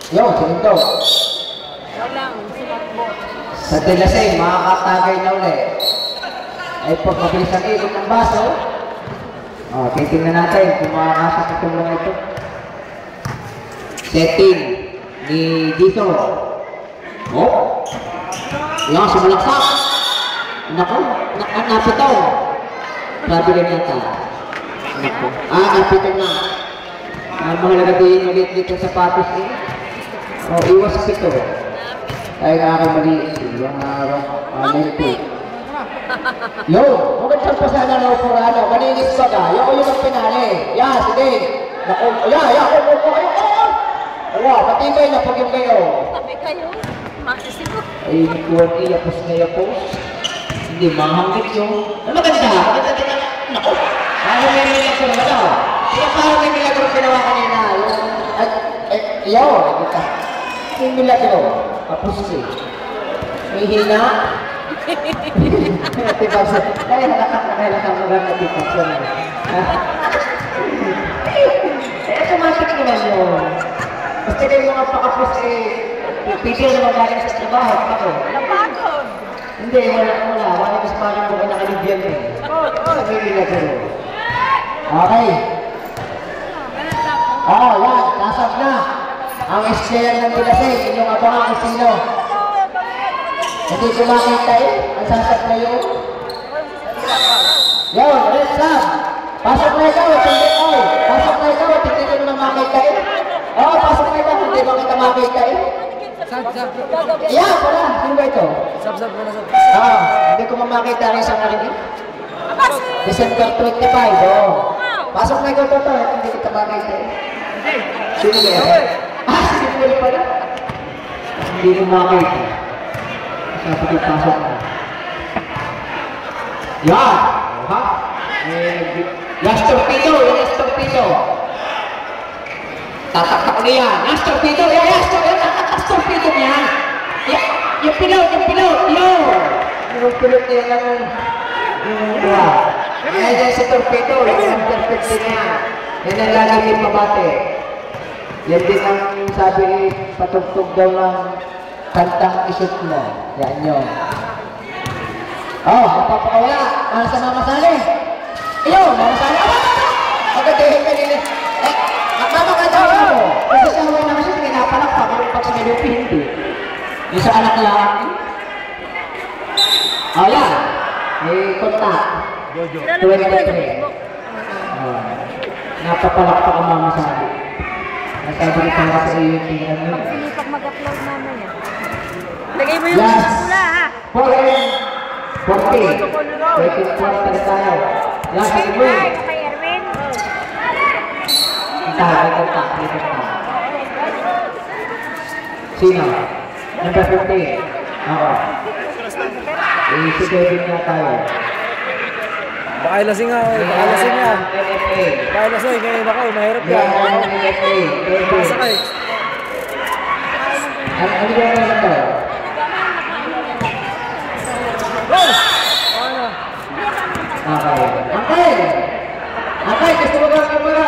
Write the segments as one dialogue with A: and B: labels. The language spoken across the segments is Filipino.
A: Yo, sininto.
B: Walang sumakbo.
A: Sa Delasay, makakatagay na ulit. Ay pag mabilis ang ikot ng baso. Titingnan natin kung makakasok itong mga ito. Setting ni Dito. Yan, sumalaksak. Naku, napitaw. Sabi rin yata. Naku, napitaw na. Mahalaga din ulit dito sa sapatos eh. Iwas pito. Ay nakakamali. Yung lento. Yo, huwag siyang pasana na upurano. Maninis ba ka? Yung ang pinali. Yan, sige. Naku, matibay na pag yung kayo.
B: Sabi kayo, makisip ko.
A: Ay, nikuwag iyapos na yapos. Hindi, mahanggit yung... Maganda. Naku. Ano may milagro na daw? Parang may milagro ginawa kanina. Yung milagro. Kapos eh. May hina. Tipaksan. Kaya nakakakailangan maganda tipaksan. Automatic naman yun. Basta kayo mga pakapos eh. Pipil na magaling sa trabaho.
B: Napagod.
A: Hindi, wala. Wala mas parang mga nakalibyan eh. May milagro. Okay. Yan. Nasab na. Ang SKR ng Delasay. Inyong abangan kung sino. Hindi kumakita eh. Ang sasab na yun. Yun, red sub. Pasok na ikaw. Pasok na ikaw. Hindi ko naman makita eh. Pasok na ikaw. Hindi mo kita makita eh.
C: Sab.
A: Yeah, wala. Sino ba ito?
C: Sab, wala sab.
A: Hindi ko mamakita rin sa narinig. December 25, Pasok na ikaw toto, hindi kita makita eh. Sino ba ito? Sino ba pala? Hindi ko makita. Sabi ko pasok na. Yan! Last torpedo! Tataktak na yan! Last torpedo! Last torpedo niya! Yung pilot! Yung pilot niya lang Ayan sa torpedo, yung perfect niya. Yan ang lagi yung mabate. Yan din ang sabi patugtog daw ng kantang isip mo. Yan yun. Magpapakawala. Mahal sa mamasali. Ayun, mamasali. Magadihin ka nila. Magmamakadaw mo. Kasi sa huwag naman siya, pinapalakpak. Pero pag sa nilupi, hindi. Yung sa anak lang. Yan. May kontak. 23. Napapalakpak ang mamasali. Nasabi ko para sa iyo yung tingnan mo.
B: Hindi pag mag-upload mamaya. Lagay mo yung pula ha.
A: 40. 24 tayo. Last week.
B: Kay Erwin.
A: May kontak. Sino? Number 15. Ako. Si David nga tayo.
C: Baka lasing nga, Baka lasing, kaya baka mahirap ka. Masakay.
A: Ano ba naman ito? Okay, gusto mo ba ang kamera?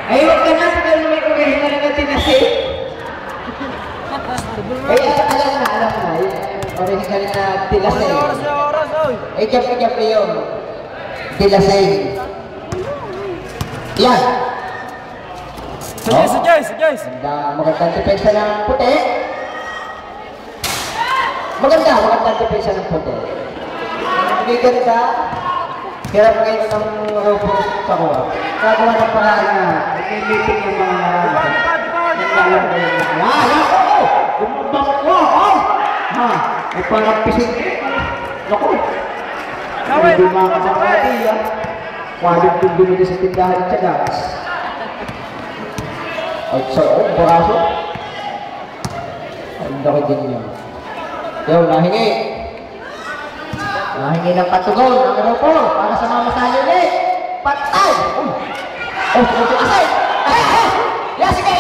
A: Ay, huwag ka na, tagal naman kung hindi na natin na safe. Alam na. Original na Delasay. Jump yun. Delasay. Yan.
C: Suggest.
A: Magandang depensa ng puti. Magandang depensa ng puti. Hindi ganda. Hirap ngayon ng robot sa kuha. Kagawa ng paraan na nilipin yung mga naglalang ko yung ay parang pising. Naku. Hindi makakakati yan. Walang kong binili sa tindahan at tiyagas. Ay, baraso. Ang laki din yan. Nahingi. Nahingi ng patugon. Ang aeropor. Para sa mamasali ulit. Patay! Asay! Sige!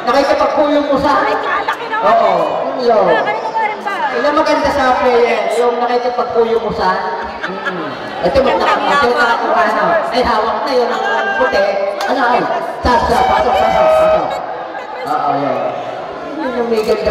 A: Nakikipagpulong mo sa...
B: Ay, kalaki naman.
A: Oo. Yun.
B: Kanina ba rin ba?
A: Maganda sa player. Yung nakikipagpulong mo sa... Ito, nakakuha na. Ay, hawak na yun ang puti. Ano, ay? Pasok. Oo, yun. Yun yung may ganda